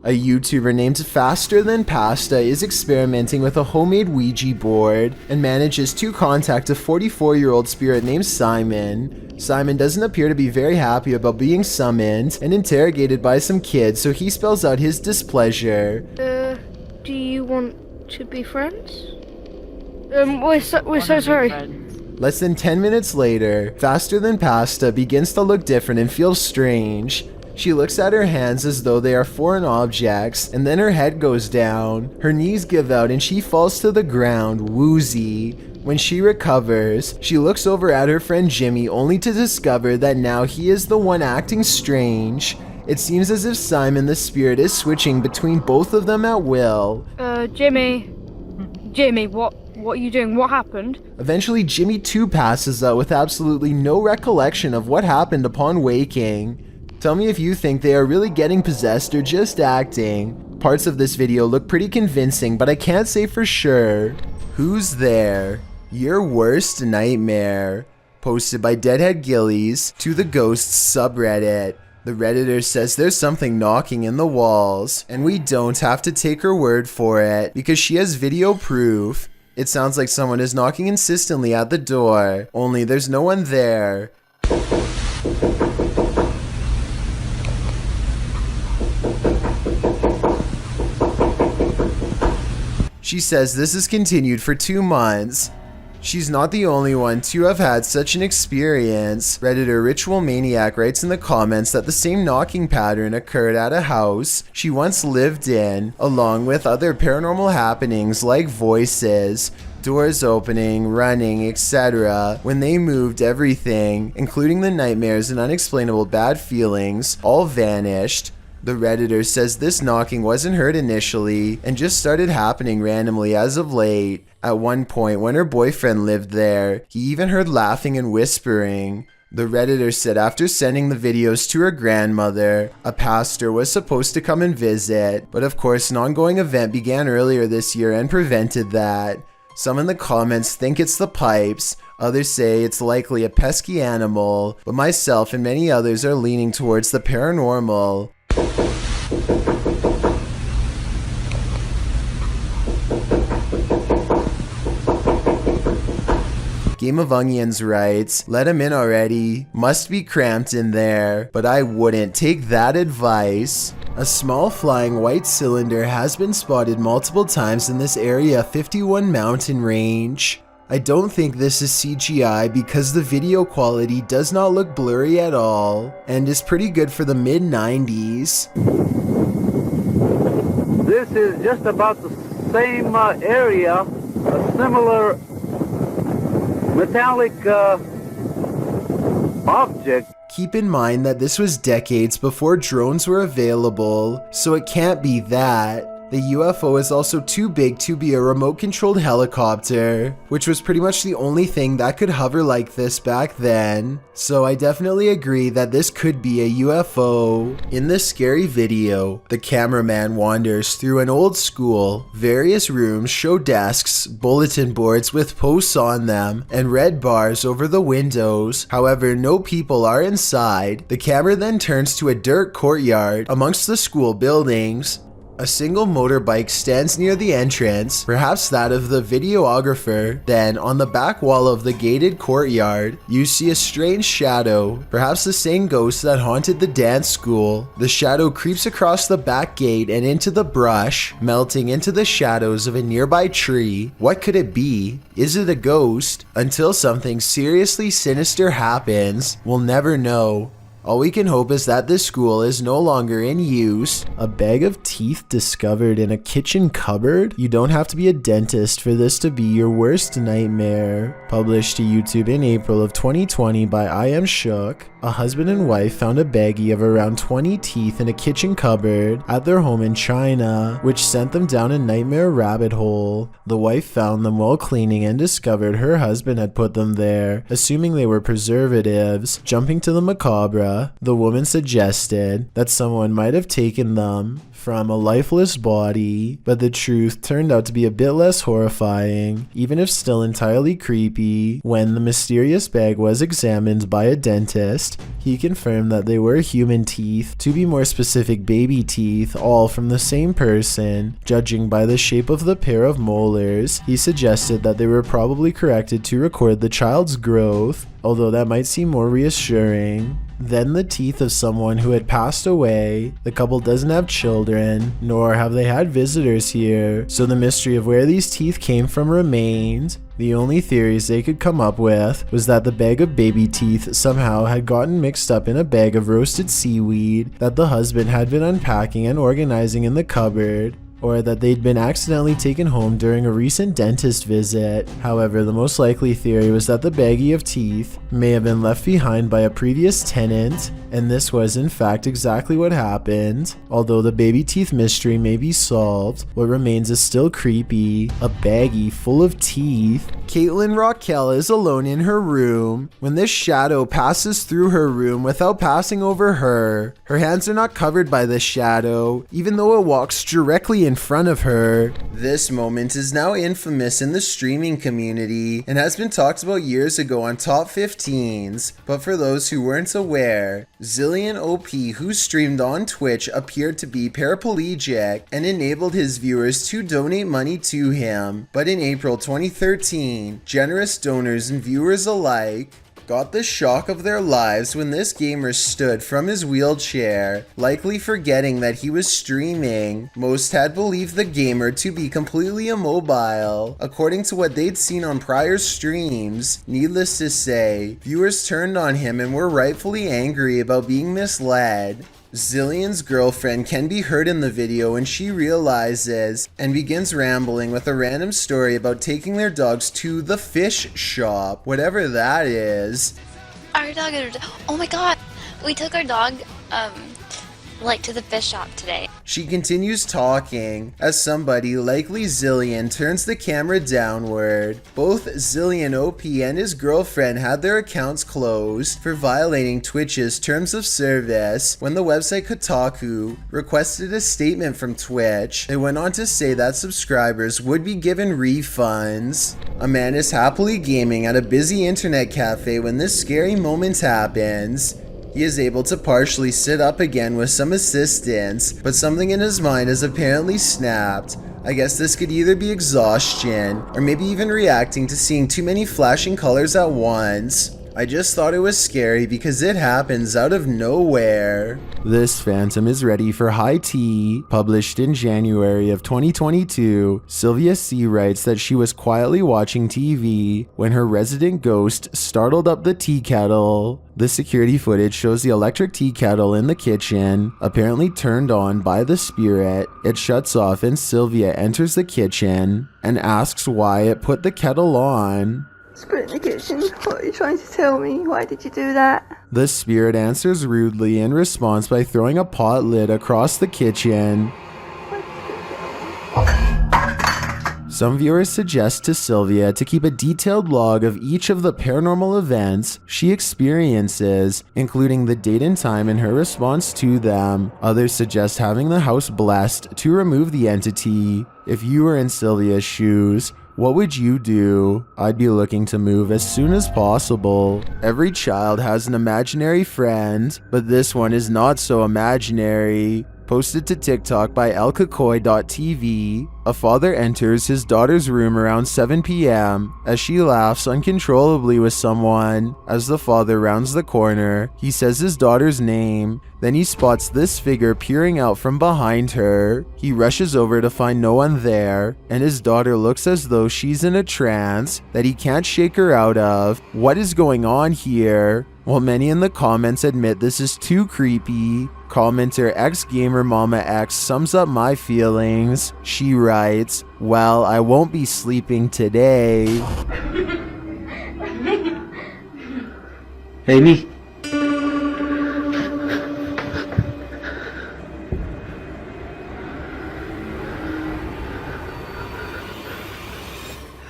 A YouTuber named Faster Than Pasta is experimenting with a homemade Ouija board and manages to contact a 44-year-old spirit named Simon. Simon doesn't appear to be very happy about being summoned and interrogated by some kids, so he spells out his displeasure. Do you want to be friends? We're so sorry. Less than 10 minutes later, Faster Than Pasta begins to look different and feel strange. She looks at her hands as though they are foreign objects, and then her head goes down. Her knees give out and she falls to the ground, woozy. When she recovers, she looks over at her friend Jimmy only to discover that now he is the one acting strange. It seems as if Simon the spirit is switching between both of them at will. Jimmy, what are you doing? What happened? Eventually, Jimmy too passes out with absolutely no recollection of what happened upon waking. Tell me if you think they are really getting possessed or just acting. Parts of this video look pretty convincing, but I can't say for sure. Who's there? Your worst nightmare. Posted by Deadhead Gillies to the Ghosts subreddit. The Redditor says there's something knocking in the walls, and we don't have to take her word for it because she has video proof. It sounds like someone is knocking insistently at the door, only there's no one there. She says this has continued for 2 months. She's not the only one to have had such an experience. Redditor Ritual Maniac writes in the comments that the same knocking pattern occurred at a house she once lived in, along with other paranormal happenings like voices, doors opening, running, etc. When they moved, everything, including the nightmares and unexplainable bad feelings, all vanished. The Redditor says this knocking wasn't heard initially and just started happening randomly as of late. At one point when her boyfriend lived there, he even heard laughing and whispering. The Redditor said after sending the videos to her grandmother, a pastor was supposed to come and visit, but of course an ongoing event began earlier this year and prevented that. Some in the comments think it's the pipes, others say it's likely a pesky animal, but myself and many others are leaning towards the paranormal. Game of Onions writes, let him in already, must be cramped in there, but I wouldn't take that advice. A small flying white cylinder has been spotted multiple times in this Area 51 mountain range. I don't think this is CGI because the video quality does not look blurry at all, and is pretty good for the mid-90s. This is just about the same area, a similar metallic object. Keep in mind that this was decades before drones were available, so it can't be that. The UFO is also too big to be a remote-controlled helicopter, which was pretty much the only thing that could hover like this back then. So I definitely agree that this could be a UFO. In this scary video, the cameraman wanders through an old school. Various rooms show desks, bulletin boards with posts on them, and red bars over the windows. However, no people are inside. The camera then turns to a dirt courtyard amongst the school buildings. A single motorbike stands near the entrance, perhaps that of the videographer. Then, on the back wall of the gated courtyard, you see a strange shadow, perhaps the same ghost that haunted the dance school. The shadow creeps across the back gate and into the brush, melting into the shadows of a nearby tree. What could it be? Is it a ghost? Until something seriously sinister happens, we'll never know. All we can hope is that this school is no longer in use. A bag of teeth discovered in a kitchen cupboard? You don't have to be a dentist for this to be your worst nightmare. Published to YouTube in April of 2020 by I Am Shook. A husband and wife found a baggie of around 20 teeth in a kitchen cupboard at their home in China, which sent them down a nightmare rabbit hole. The wife found them while cleaning and discovered her husband had put them there, assuming they were preservatives. Jumping to the macabre, etc., the woman suggested that someone might have taken them from a lifeless body, but the truth turned out to be a bit less horrifying, even if still entirely creepy. When the mysterious bag was examined by a dentist, he confirmed that they were human teeth, to be more specific baby teeth, all from the same person. Judging by the shape of the pair of molars, he suggested that they were probably corrected to record the child's growth, although that might seem more reassuring. Then the teeth of someone who had passed away. The couple doesn't have children, nor have they had visitors here, so the mystery of where these teeth came from remained. The only theories they could come up with was that the bag of baby teeth somehow had gotten mixed up in a bag of roasted seaweed that the husband had been unpacking and organizing in the cupboard, or that they'd been accidentally taken home during a recent dentist visit. However, the most likely theory was that the baggie of teeth may have been left behind by a previous tenant, and this was in fact exactly what happened. Although the baby teeth mystery may be solved, what remains is still creepy. A baggie full of teeth. Caitlin Raquel is alone in her room when this shadow passes through her room without passing over her. Her hands are not covered by the shadow, even though it walks directly in front of her. This moment is now infamous in the streaming community and has been talked about years ago on Top 15s, but for those who weren't aware, Zillion OP, who streamed on Twitch, appeared to be paraplegic and enabled his viewers to donate money to him. But in April 2013, generous donors and viewers alike got the shock of their lives when this gamer stood from his wheelchair, likely forgetting that he was streaming. Most had believed the gamer to be completely immobile, according to what they'd seen on prior streams. Needless to say, viewers turned on him and were rightfully angry about being misled. Zillion's girlfriend can be heard in the video when she realizes and begins rambling with a random story about taking their dogs to the fish shop, whatever that is. Our dog, oh my god, we took our dog, to the fish shop today. She continues talking as somebody, likely Zillion, turns the camera downward. Both Zillion OP and his girlfriend had their accounts closed for violating Twitch's terms of service. When the website Kotaku requested a statement from Twitch, they went on to say that subscribers would be given refunds. A man is happily gaming at a busy internet cafe when this scary moment happens. He is able to partially sit up again with some assistance, but something in his mind has apparently snapped. I guess this could either be exhaustion, or maybe even reacting to seeing too many flashing colors at once. I just thought it was scary because it happens out of nowhere. This phantom is ready for high tea. Published in January of 2022, Sylvia C. writes that she was quietly watching TV when her resident ghost startled up the tea kettle. The security footage shows the electric tea kettle in the kitchen, apparently turned on by the spirit. It shuts off and Sylvia enters the kitchen and asks why it put the kettle on. Spirit in the kitchen, what are you trying to tell me? Why did you do that? The spirit answers rudely in response by throwing a pot lid across the kitchen. Some viewers suggest to Sylvia to keep a detailed log of each of the paranormal events she experiences, including the date and time and her response to them. Others suggest having the house blessed to remove the entity. If you were in Sylvia's shoes, what would you do? I'd be looking to move as soon as possible. Every child has an imaginary friend, but this one is not so imaginary. Posted to TikTok by elkakoi.tv, a father enters his daughter's room around 7 p.m. as she laughs uncontrollably with someone. As the father rounds the corner, he says his daughter's name. Then he spots this figure peering out from behind her. He rushes over to find no one there, and his daughter looks as though she's in a trance that he can't shake her out of. What is going on here? While many in the comments admit this is too creepy, commenter xgamermamax sums up my feelings. She writes, "Well, I won't be sleeping today." Amy?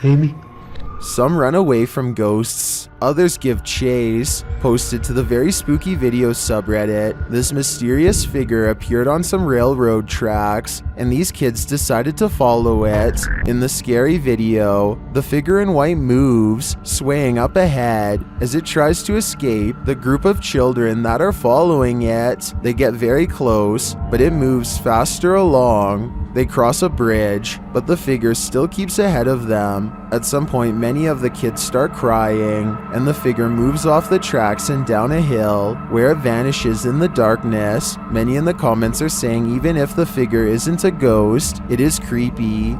Amy? Some run away from ghosts, others give chase, Posted to the Very Spooky Videos subreddit, this mysterious figure appeared on some railroad tracks, and these kids decided to follow it. In the scary video, the figure in white moves, swaying up ahead. As it tries to escape, the group of children that are following it, they get very close, but it moves faster along. They cross a bridge, but the figure still keeps ahead of them. At some point, many of the kids start crying, and the figure moves off the tracks and down a hill, where it vanishes in the darkness. Many in the comments are saying even if the figure isn't a ghost, it is creepy.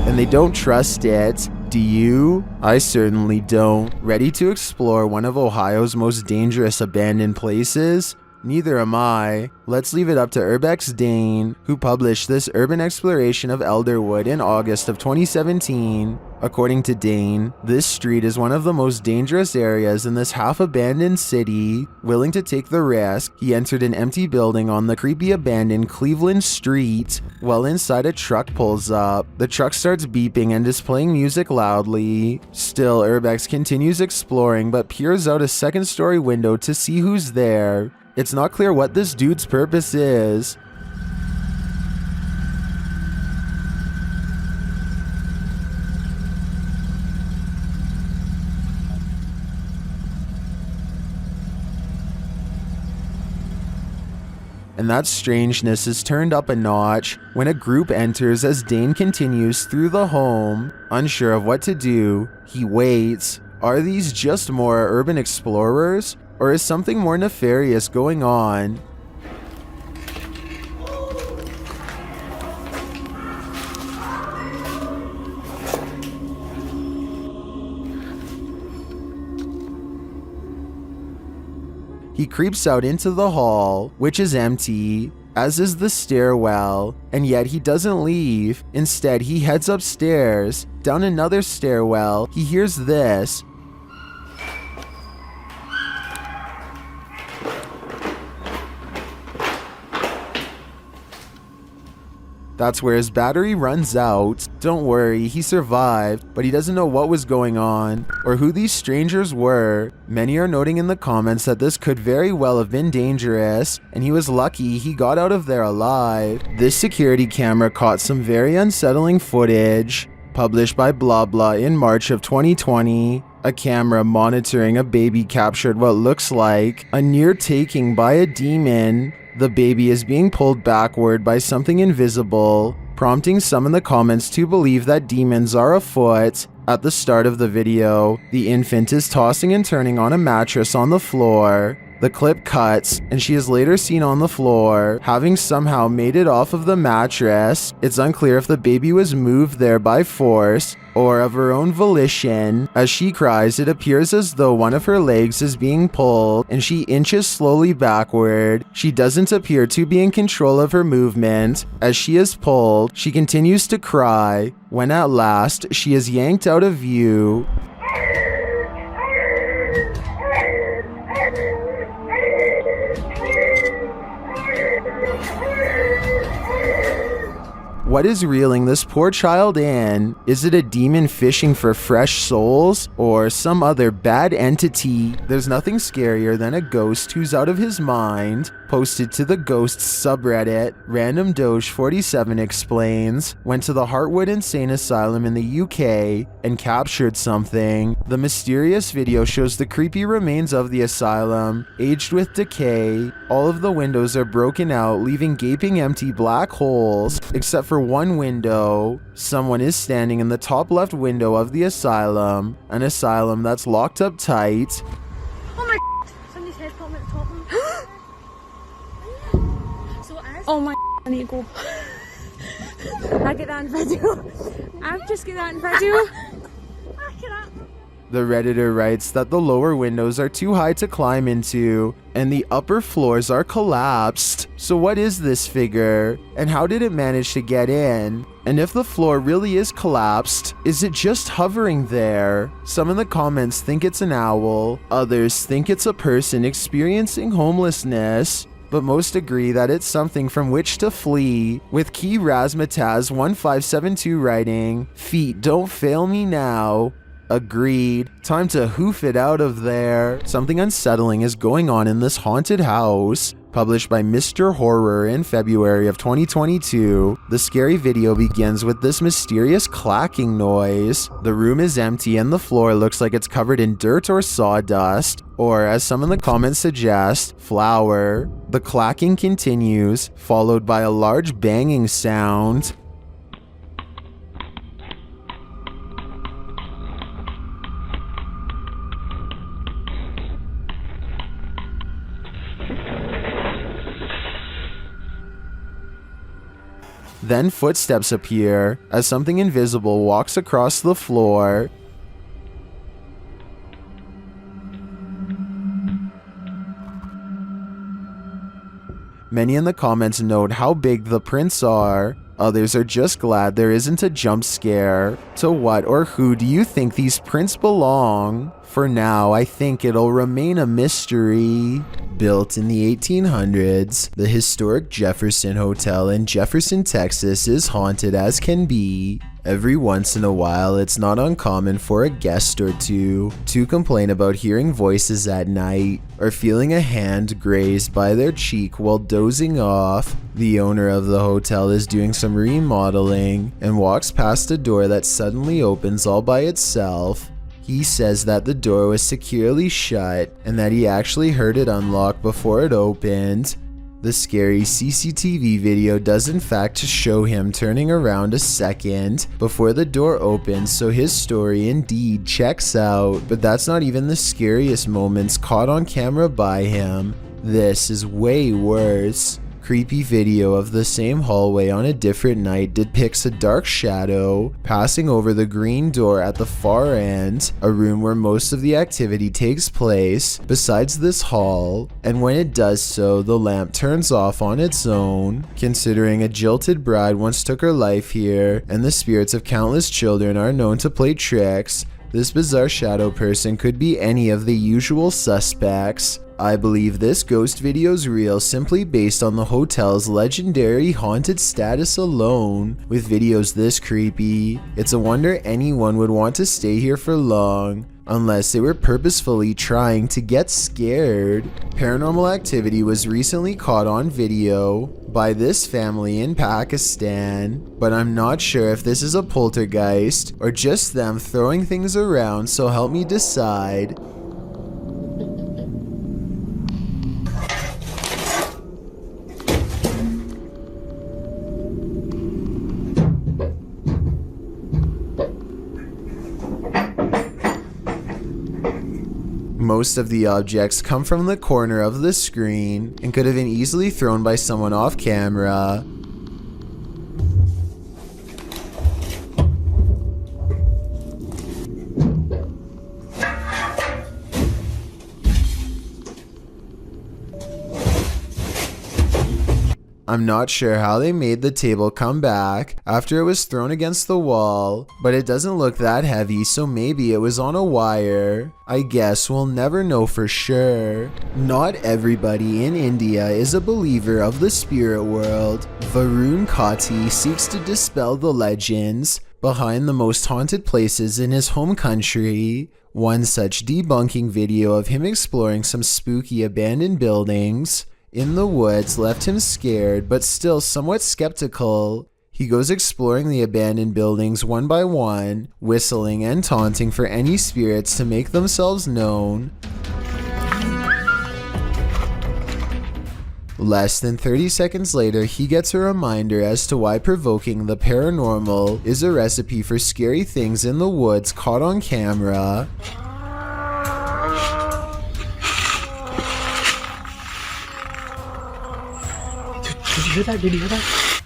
And they don't trust it. Do you? I certainly don't. Ready to explore one of Ohio's most dangerous abandoned places? Neither am I. Let's leave it up to Urbex Dane, who published this urban exploration of Elderwood in August of 2017. According to Dane, this street is one of the most dangerous areas in this half-abandoned city. Willing to take the risk, he entered an empty building on the creepy abandoned Cleveland Street. While inside, a truck pulls up. The truck starts beeping and is playing music loudly. Still, Urbex continues exploring but peers out a second-story window to see who's there. It's not clear what this dude's purpose is. And that strangeness is turned up a notch when a group enters as Dane continues through the home. Unsure of what to do, he waits. Are these just more urban explorers? Or is something more nefarious going on? He creeps out into the hall, which is empty, as is the stairwell, and yet he doesn't leave. Instead, he heads upstairs. Down another stairwell, he hears this. That's where his battery runs out. Don't worry, he survived, but he doesn't know what was going on or who these strangers were. Many are noting in the comments that this could very well have been dangerous, and he was lucky he got out of there alive. This security camera caught some very unsettling footage, published by Blah Blah in March of 2020. A camera monitoring a baby captured what looks like a near taking by a demon. The baby is being pulled backward by something invisible, prompting some in the comments to believe that demons are afoot. At the start of the video, the infant is tossing and turning on a mattress on the floor. The clip cuts, and she is later seen on the floor, having somehow made it off of the mattress. It's unclear if the baby was moved there by force or of her own volition. As she cries, it appears as though one of her legs is being pulled, and she inches slowly backward. She doesn't appear to be in control of her movement. As she is pulled, she continues to cry, when at last, she is yanked out of view. What is reeling this poor child in? Is it a demon fishing for fresh souls? Or some other bad entity? There's nothing scarier than a ghost who's out of his mind. Posted to the Ghosts subreddit, Random Doge 47 explains, went to the Heartwood Insane Asylum in the UK and captured something. The mysterious video shows the creepy remains of the asylum, aged with decay. All of the windows are broken out, leaving gaping empty black holes, except for one window. Someone is standing in the top left window of the asylum, an asylum that's locked up tight. Oh my, somebody's head's popping at the top of me. So it is? Oh my, I need to go. I get that in video. I've just get that in video. The Redditor writes that the lower windows are too high to climb into, and the upper floors are collapsed. So what is this figure? And how did it manage to get in? And if the floor really is collapsed, is it just hovering there? Some in the comments think it's an owl, others think it's a person experiencing homelessness. but most agree that it's something from which to flee, with Key Razmataz 1572 writing, "Feet don't fail me now." Agreed. Time to hoof it out of there. Something unsettling is going on in this haunted house. Published by Mr. Horror in February of 2022, the scary video begins with this mysterious clacking noise. The room is empty and the floor looks like it's covered in dirt or sawdust, or as some in the comments suggest, flour. The clacking continues, followed by a large banging sound. Then footsteps appear as something invisible walks across the floor. Many in the comments note how big the prints are. Others are just glad there isn't a jump scare. To what or who do you think these prints belong? For now, I think it'll remain a mystery. Built in the 1800s, the historic Jefferson Hotel in Jefferson, Texas is haunted as can be. Every once in a while, it's not uncommon for a guest or two to complain about hearing voices at night or feeling a hand grazed by their cheek while dozing off. The owner of the hotel is doing some remodeling and walks past a door that suddenly opens all by itself. He says that the door was securely shut and that he actually heard it unlock before it opened. The scary CCTV video does in fact show him turning around a second before the door opens, so his story indeed checks out. But that's not even the scariest moments caught on camera by him. This is way worse. Creepy video of the same hallway on a different night depicts a dark shadow passing over the green door at the far end, a room where most of the activity takes place besides this hall, and when it does so, the lamp turns off on its own. Considering a jilted bride once took her life here, and the spirits of countless children are known to play tricks, this bizarre shadow person could be any of the usual suspects. I believe this ghost video's real simply based on the hotel's legendary haunted status alone. With videos this creepy, it's a wonder anyone would want to stay here for long, unless they were purposefully trying to get scared. Paranormal activity was recently caught on video by this family in Pakistan, but I'm not sure if this is a poltergeist or just them throwing things around, so help me decide. Most of the objects come from the corner of the screen and could have been easily thrown by someone off camera. I'm not sure how they made the table come back after it was thrown against the wall, but it doesn't look that heavy, so maybe it was on a wire. I guess we'll never know for sure. Not everybody in India is a believer of the spirit world. Varun Kati seeks to dispel the legends behind the most haunted places in his home country. One such debunking video of him exploring some spooky abandoned buildings in the woods left him scared but still somewhat skeptical. He goes exploring the abandoned buildings one by one, whistling and taunting for any spirits to make themselves known. Less than 30 seconds later, he gets a reminder as to why provoking the paranormal is a recipe for scary things in the woods caught on camera. Did you hear that?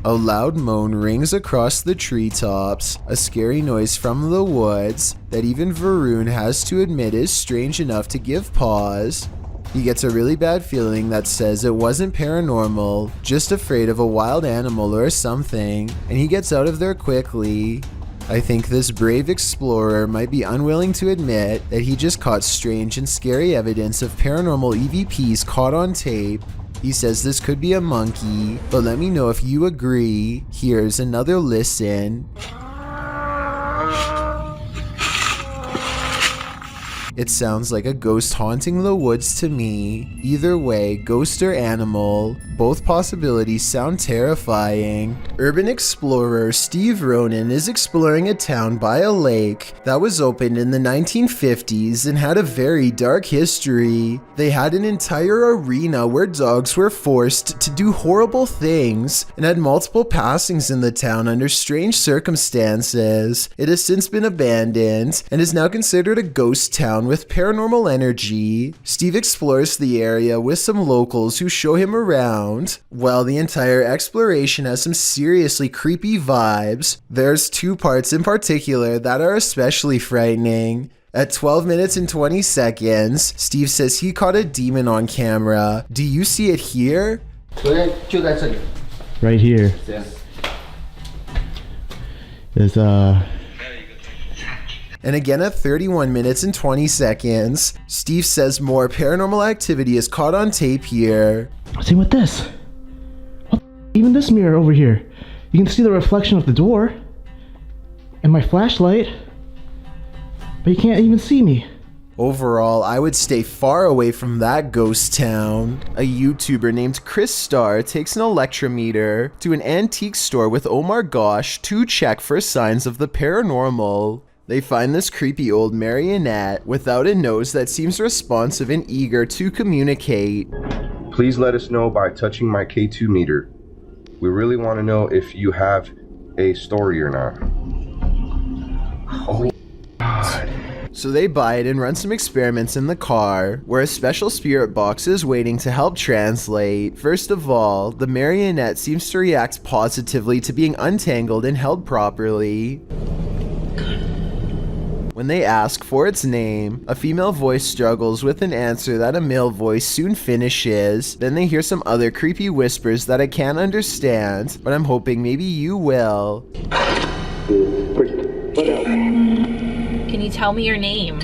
A loud moan rings across the treetops, a scary noise from the woods that even Varun has to admit is strange enough to give pause. He gets a really bad feeling that says it wasn't paranormal, just afraid of a wild animal or something, and he gets out of there quickly. I think this brave explorer might be unwilling to admit that he just caught strange and scary evidence of paranormal EVPs caught on tape. He says this could be a monkey, but let me know if you agree. Here's another listen. It sounds like a ghost haunting the woods to me. Either way, ghost or animal, both possibilities sound terrifying. Urban explorer Steve Ronan is exploring a town by a lake that was opened in the 1950s and had a very dark history. They had an entire arena where dogs were forced to do horrible things and had multiple passings in the town under strange circumstances. It has since been abandoned and is now considered a ghost town with paranormal energy. Steve explores the area with some locals who show him around. While the entire exploration has some seriously creepy vibes, there's two parts in particular that are especially frightening. At 12 minutes and 20 seconds, Steve says he caught a demon on camera. Do you see it here? Right here. There's And again at 31 minutes and 20 seconds, Steve says more paranormal activity is caught on tape here. same with this. What the, even this mirror over here. You can see the reflection of the door and my flashlight, but you can't even see me. Overall, I would stay far away from that ghost town. A YouTuber named Chris Starr takes an electrometer to an antique store with Omar Gosh to check for signs of the paranormal. They find this creepy old marionette without a nose that seems responsive and eager to communicate. Please let us know by touching my K2 meter. We really want to know if you have a story or not. Oh God. So they buy it and run some experiments in the car, where a special spirit box is waiting to help translate. First of all, the marionette seems to react positively to being untangled and held properly. When they ask for its name, a female voice struggles with an answer that a male voice soon finishes. Then they hear some other creepy whispers that I can't understand, but I'm hoping maybe you will. Can you tell me your name?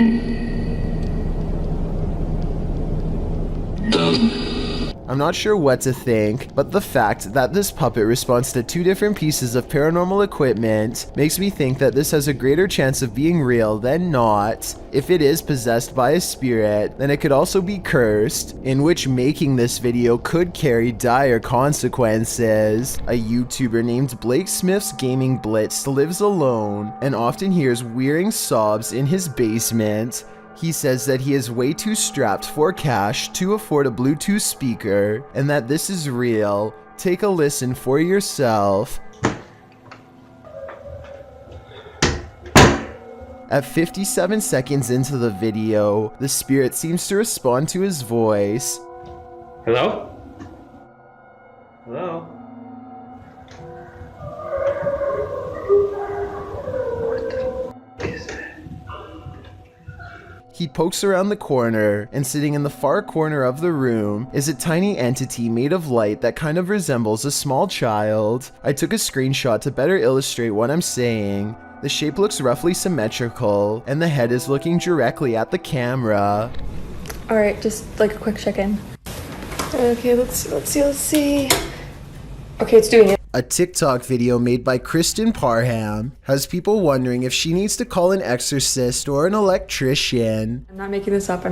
I'm not sure what to think, but the fact that this puppet responds to two different pieces of paranormal equipment makes me think that this has a greater chance of being real than not. If it is possessed by a spirit, then it could also be cursed, in which making this video could carry dire consequences. A YouTuber named Blake Smith's Gaming Blitz lives alone and often hears wearing sobs in his basement. He says that he is way too strapped for cash to afford a Bluetooth speaker, and that this is real. Take a listen for yourself. At 57 seconds into the video, the spirit seems to respond to his voice. Hello? Hello? He pokes around the corner, and sitting in the far corner of the room is a tiny entity made of light that kind of resembles a small child. I took a screenshot to better illustrate what I'm saying. The shape looks roughly symmetrical, and the head is looking directly at the camera. Alright, just like a quick check-in. Okay, let's see. Okay, it's doing it. A TikTok video made by Kristen Parham has people wondering if she needs to call an exorcist or an electrician. I'm not making this up.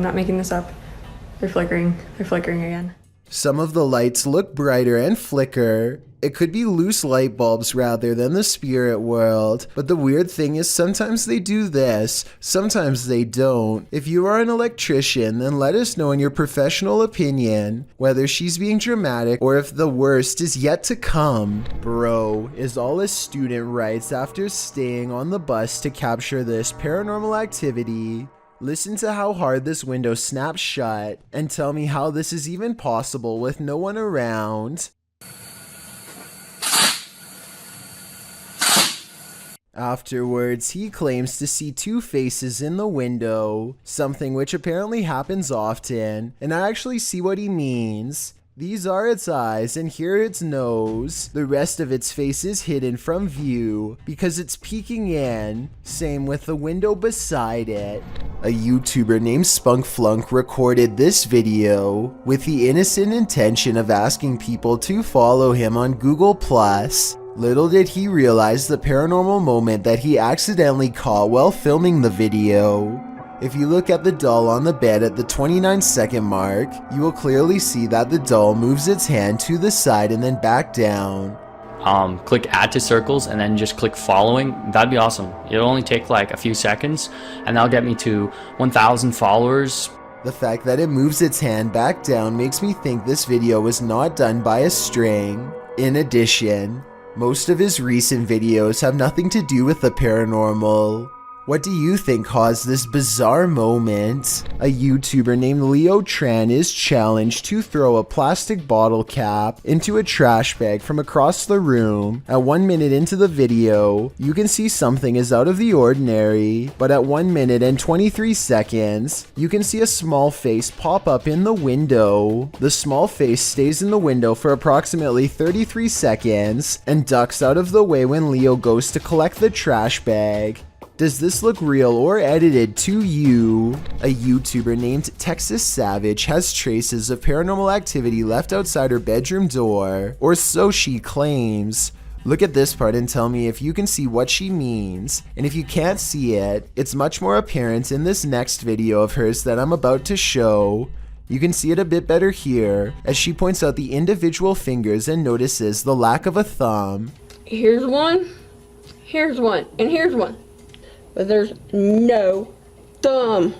They're flickering again. Some of the lights look brighter and flicker. It could be loose light bulbs rather than the spirit world, but the weird thing is sometimes they do this, sometimes they don't. If you are an electrician, then let us know in your professional opinion whether she's being dramatic or if the worst is yet to come. Bro, is all a student writes after staying on the bus to capture this paranormal activity. Listen to how hard this window snaps shut and tell me how this is even possible with no one around. Afterwards, he claims to see two faces in the window, something which apparently happens often, and I actually see what he means. These are its eyes, and here its nose. The rest of its face is hidden from view because it's peeking in. Same with the window beside it. A YouTuber named Spunkflunk recorded this video with the innocent intention of asking people to follow him on Google+. Little did he realize the paranormal moment that he accidentally caught while filming the video. If you look at the doll on the bed at the 29-second mark, you will clearly see that the doll moves its hand to the side and then back down. Click add to circles and then just click following. That'd be awesome. It'll only take like a few seconds and that'll get me to 1,000 followers. The fact that it moves its hand back down makes me think this video was not done by a string. In addition, most of his recent videos have nothing to do with the paranormal. What do you think caused this bizarre moment? A YouTuber named Leo Tran is challenged to throw a plastic bottle cap into a trash bag from across the room. At 1 minute into the video, you can see something is out of the ordinary, but at 1 minute and 23 seconds, you can see a small face pop up in the window. The small face stays in the window for approximately 33 seconds and ducks out of the way when Leo goes to collect the trash bag. Does this look real or edited to you? A YouTuber named Texas Savage has traces of paranormal activity left outside her bedroom door, or so she claims. Look at this part and tell me if you can see what she means. And if you can't see it, it's much more apparent in this next video of hers that I'm about to show. You can see it a bit better here, as she points out the individual fingers and notices the lack of a thumb. Here's one, and here's one. But there's no thumb.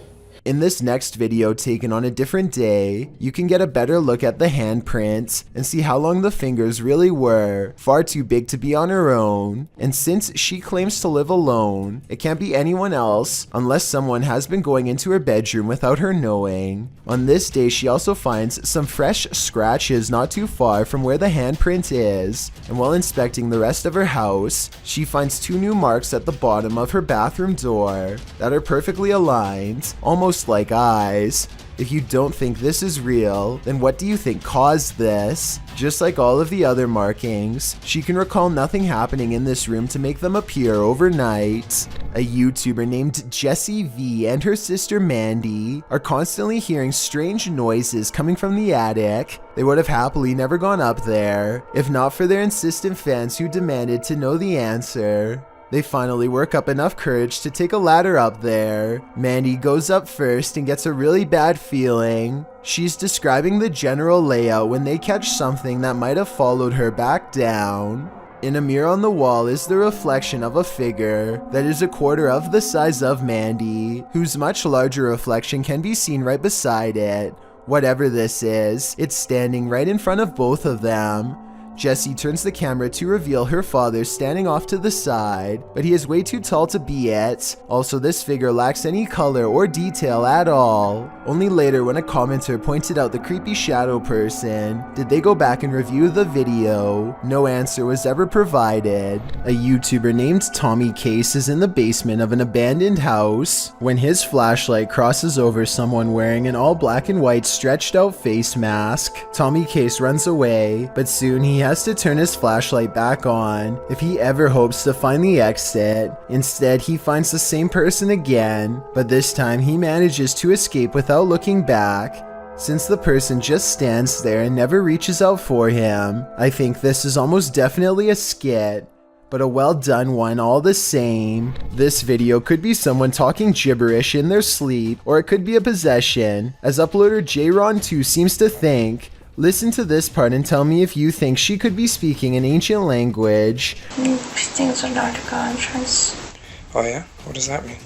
In this next video taken on a different day, you can get a better look at the handprints and see how long the fingers really were, far too big to be on her own. And since she claims to live alone, it can't be anyone else unless someone has been going into her bedroom without her knowing. On this day, she also finds some fresh scratches not too far from where the handprint is, and while inspecting the rest of her house, she finds 2 new marks at the bottom of her bathroom door that are perfectly aligned, almost like eyes. If you don't think this is real, then what do you think caused this? Just like all of the other markings, she can recall nothing happening in this room to make them appear overnight. A YouTuber named Jessie V and her sister Mandy are constantly hearing strange noises coming from the attic. They would have happily never gone up there, if not for their insistent fans who demanded to know the answer. They finally work up enough courage to take a ladder up there. Mandy goes up first and gets a really bad feeling. She's describing the general layout when they catch something that might have followed her back down. In a mirror on the wall is the reflection of a figure that is a quarter of the size of Mandy, whose much larger reflection can be seen right beside it. Whatever this is, it's standing right in front of both of them. Jessie turns the camera to reveal her father standing off to the side, but he is way too tall to be it. Also, this figure lacks any color or detail at all. Only later, when a commenter pointed out the creepy shadow person, did they go back and review the video. No answer was ever provided. A YouTuber named Tommy Case is in the basement of an abandoned house when his flashlight crosses over someone wearing an all black and white stretched out face mask. Tommy Case runs away, but soon he has to turn his flashlight back on if he ever hopes to find the exit. Instead, he finds the same person again, but this time he manages to escape without looking back. Since the person just stands there and never reaches out for him, I think this is almost definitely a skit, but a well done one all the same. This video could be someone talking gibberish in their sleep, or it could be a possession, as uploader JRon2 seems to think. Listen to this part and tell me if you think she could be speaking an ancient language. She thinks Antarctica entrance. Oh yeah? What does that mean?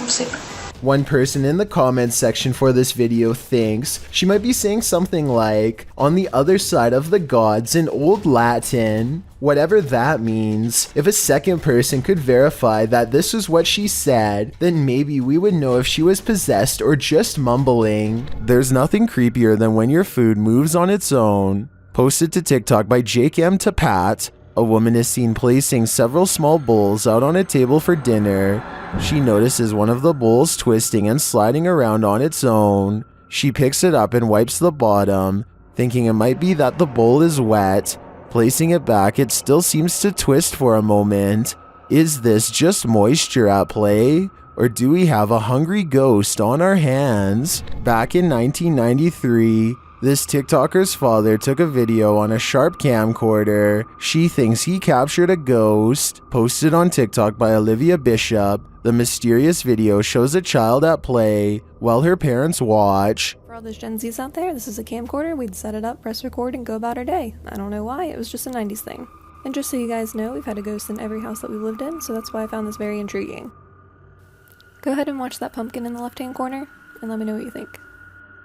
Sleep. One person in the comments section for this video thinks she might be saying something like, on the other side of the gods in Old Latin. Whatever that means. If a second person could verify that this was what she said, then maybe we would know if she was possessed or just mumbling. There's nothing creepier than when your food moves on its own. Posted to TikTok by Jake M. to Pat, a woman is seen placing several small bowls out on a table for dinner. She notices one of the bowls twisting and sliding around on its own. She picks it up and wipes the bottom, thinking it might be that the bowl is wet. Placing it back, it still seems to twist for a moment. Is this just moisture at play? Or do we have a hungry ghost on our hands? Back in 1993, this TikToker's father took a video on a sharp camcorder. She thinks he captured a ghost. Posted on TikTok by Olivia Bishop, the mysterious video shows a child at play while her parents watch. For all those Gen Zs out there, this is a camcorder. We'd set it up, press record, and go about our day. I don't know why, it was just a 90s thing. And just so you guys know, we've had a ghost in every house that we've lived in, so that's why I found this very intriguing. Go ahead and watch that pumpkin in the left-hand corner, and let me know what you think.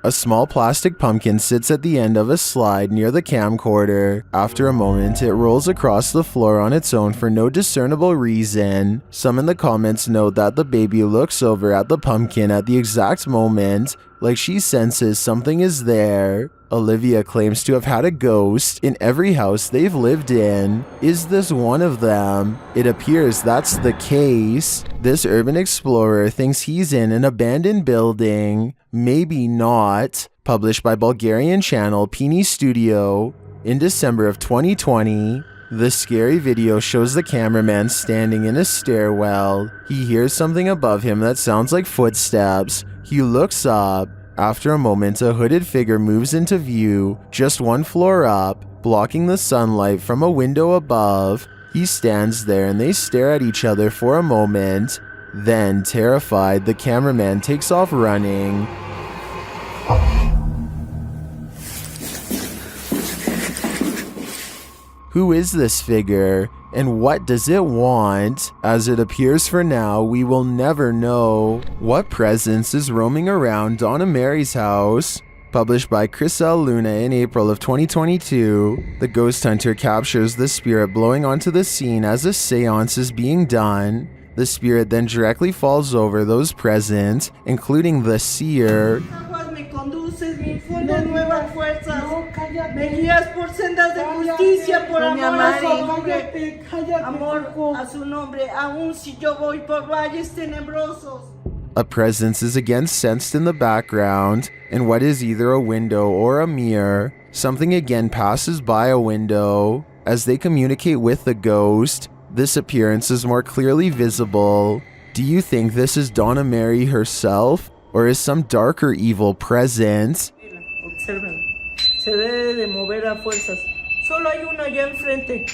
A small plastic pumpkin sits at the end of a slide near the camcorder. After a moment, it rolls across the floor on its own for no discernible reason. Some in the comments note that the baby looks over at the pumpkin at the exact moment, like she senses something is there. Olivia claims to have had a ghost in every house they've lived in. Is this one of them? It appears that's the case. This urban explorer thinks he's in an abandoned building. Maybe not. Published by Bulgarian channel Pini Studio. In December of 2020, the scary video shows the cameraman standing in a stairwell. He hears something above him that sounds like footsteps. He looks up. After a moment, a hooded figure moves into view, just one floor up, blocking the sunlight from a window above. He stands there and they stare at each other for a moment. Then, terrified, the cameraman takes off running. Who is this figure, and what does it want? As it appears for now, we will never know. What presence is roaming around Donna Mary's house? Published by Chris L. Luna in April of 2022, the ghost hunter captures the spirit blowing onto the scene as a seance is being done. The spirit then directly falls over those present, including the seer. Me guías por sendas de justicia, por amor a su nombre, amor a su nombre, aun si yo voy por valles tenebrosos. A presence is again sensed in the background, in what is either a window or a mirror. Something again passes by a window. As they communicate with the ghost, this appearance is more clearly visible. Do you think this is Donna Mary herself, or is some darker evil present? Observen. Se debe de mover a fuerzas. Solo hay uno allá enfrente.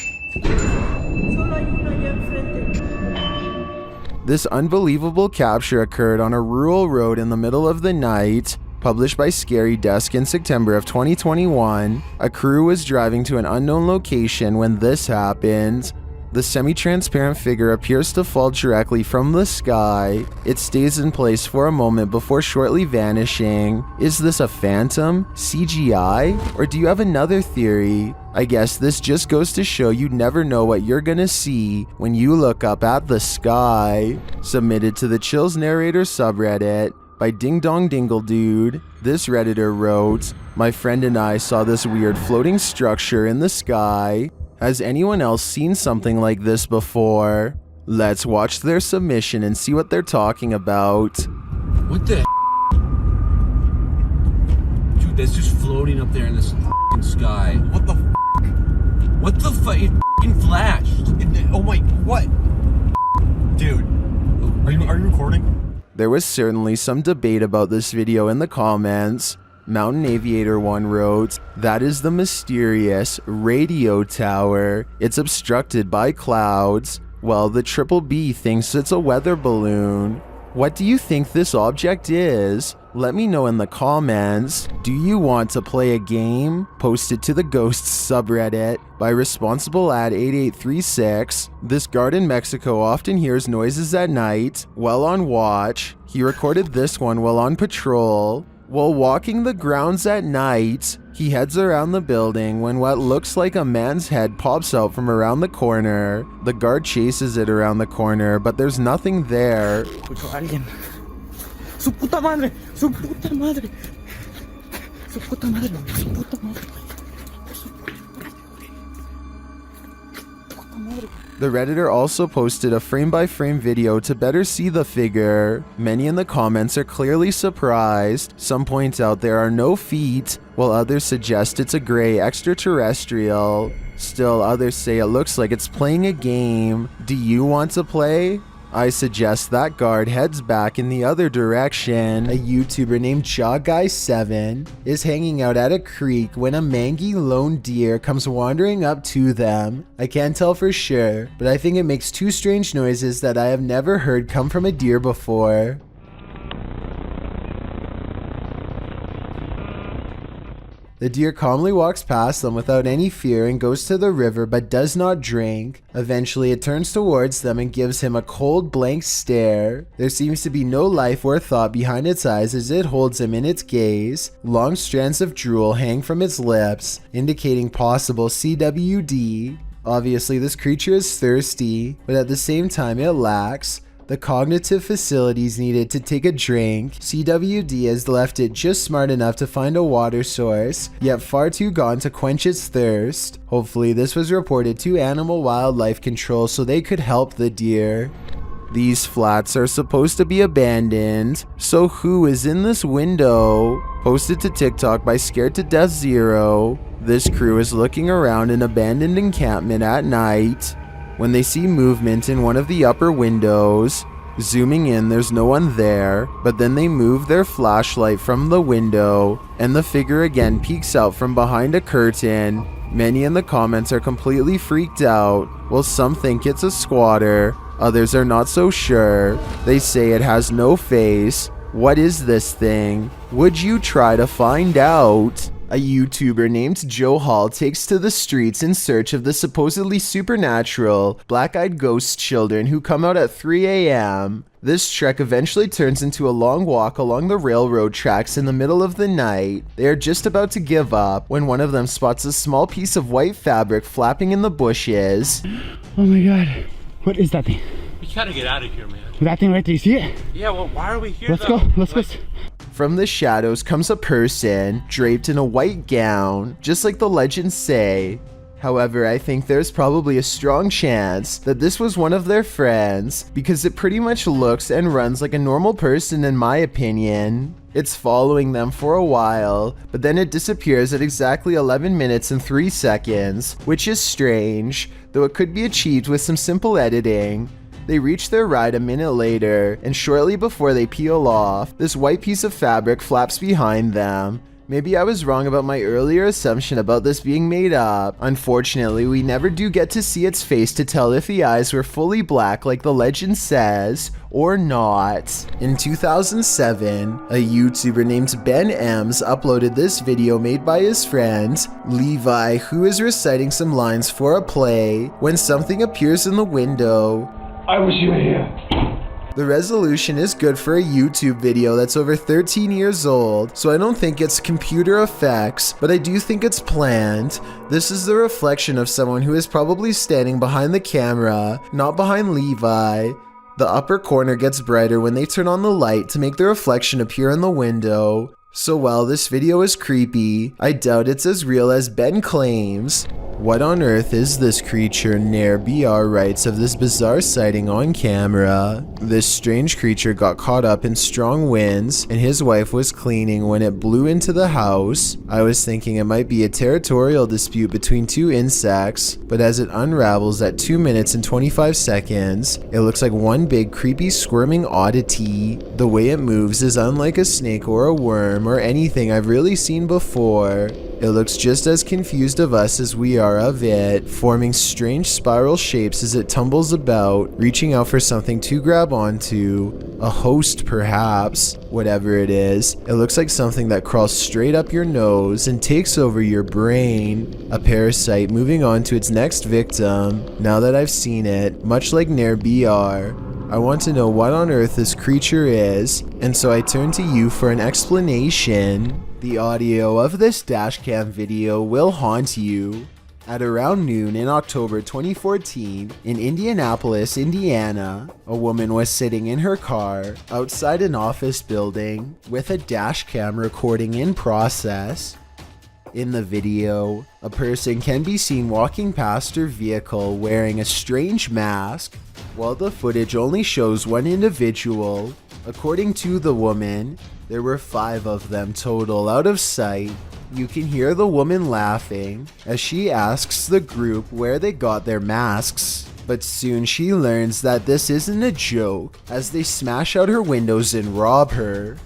Solo hay uno allá enfrente. This unbelievable capture occurred on a rural road in the middle of the night. Published by Scary Desk in September of 2021, a crew was driving to an unknown location when this happened. The semi-transparent figure appears to fall directly from the sky. It stays in place for a moment before shortly vanishing. Is this a phantom, CGI, or do you have another theory? I guess this just goes to show you never know what you're gonna see when you look up at the sky. Submitted to the Chills Narrator subreddit by Ding Dong Dingle Dude. This Redditor wrote, "My friend and I saw this weird floating structure in the sky. Has anyone else seen something like this before?" Let's watch their submission and see what they're talking about. What the Dude, that's just floating up there in this sky. What the What the fuck? It flashed. Oh my, what? Dude, are you recording? There was certainly some debate about this video in the comments. Mountain Aviator 1 wrote, "That is the mysterious radio tower. It's obstructed by clouds. Well, the Triple B thinks it's a weather balloon. What do you think this object is? Let me know in the comments. Do you want to play a game? Post it to the Ghosts subreddit by responsible@8836. This guard in Mexico often hears noises at night while on watch. He recorded this one while on patrol. While walking the grounds at night, he heads around the building when what looks like a man's head pops out from around the corner. The guard chases it around the corner, but there's nothing there." Su puta madre, su puta madre, su puta madre, su puta madre, su puta madre. The Redditor also posted a frame-by-frame video to better see the figure. Many in the comments are clearly surprised. Some point out there are no feet, while others suggest it's a gray extraterrestrial. Still, others say it looks like it's playing a game. Do you want to play? I suggest that guard heads back in the other direction. A YouTuber named JawGuy7 is hanging out at a creek when a mangy lone deer comes wandering up to them. I can't tell for sure, but I think it makes two strange noises that I have never heard come from a deer before. The deer calmly walks past them without any fear and goes to the river but does not drink. Eventually it turns towards them and gives him a cold blank stare. There seems to be no life or thought behind its eyes as it holds him in its gaze. Long strands of drool hang from its lips, indicating possible CWD. Obviously this creature is thirsty, but at the same time it lacks the cognitive facilities needed to take a drink. CWD has left it just smart enough to find a water source, yet far too gone to quench its thirst. Hopefully this was reported to Animal Wildlife Control so they could help the deer. These flats are supposed to be abandoned, so who is in this window? Posted to TikTok by Scared to Death Zero. This crew is looking around an abandoned encampment at night when they see movement in one of the upper windows. Zooming in, there's no one there, but then they move their flashlight from the window, and the figure again peeks out from behind a curtain. Many in the comments are completely freaked out, while some think it's a squatter, others are not so sure. They say it has no face. What is this thing? Would you try to find out? A YouTuber named Joe Hall takes to the streets in search of the supposedly supernatural, black-eyed ghost children who come out at 3 a.m. This trek eventually turns into a long walk along the railroad tracks in the middle of the night. They are just about to give up when one of them spots a small piece of white fabric flapping in the bushes. Oh my god, what is that thing? We gotta get out of here, man. That thing right there, you see it? Yeah, well, why are we here? Let's go, let's go. From the shadows comes a person, draped in a white gown, just like the legends say. However, I think there's probably a strong chance that this was one of their friends, because it pretty much looks and runs like a normal person in my opinion. It's following them for a while, but then it disappears at exactly 11 minutes and 3 seconds, which is strange, though it could be achieved with some simple editing. They reach their ride a minute later, and shortly before they peel off, this white piece of fabric flaps behind them. Maybe I was wrong about my earlier assumption about this being made up. Unfortunately, we never do get to see its face to tell if the eyes were fully black like the legend says, or not. In 2007, a YouTuber named Ben Ems uploaded this video made by his friend, Levi, who is reciting some lines for a play when something appears in the window. I wish you were here. The resolution is good for a YouTube video that's over 13 years old, so I don't think it's computer effects, but I do think it's planned. This is the reflection of someone who is probably standing behind the camera, not behind Levi. The upper corner gets brighter when they turn on the light to make the reflection appear in the window. So while this video is creepy, I doubt it's as real as Ben claims. What on earth is this creature? Nair BR writes of this bizarre sighting on camera. This strange creature got caught up in strong winds and his wife was cleaning when it blew into the house. I was thinking it might be a territorial dispute between two insects, but as it unravels at 2 minutes and 25 seconds, it looks like one big creepy squirming oddity. The way it moves is unlike a snake or a worm or anything I've really seen before. It looks just as confused of us as we are of it, forming strange spiral shapes as it tumbles about, reaching out for something to grab onto. A host, perhaps. Whatever it is, it looks like something that crawls straight up your nose and takes over your brain. A parasite moving on to its next victim. Now that I've seen it, much like Nair BR, I want to know what on earth this creature is, and so I turn to you for an explanation. The audio of this dashcam video will haunt you. At around noon in October 2014, in Indianapolis, Indiana, a woman was sitting in her car outside an office building with a dashcam recording in process. In the video, a person can be seen walking past her vehicle wearing a strange mask, while the footage only shows one individual. According to the woman, there were 5 of them total out of sight. You can hear the woman laughing as she asks the group where they got their masks, but soon she learns that this isn't a joke as they smash out her windows and rob her.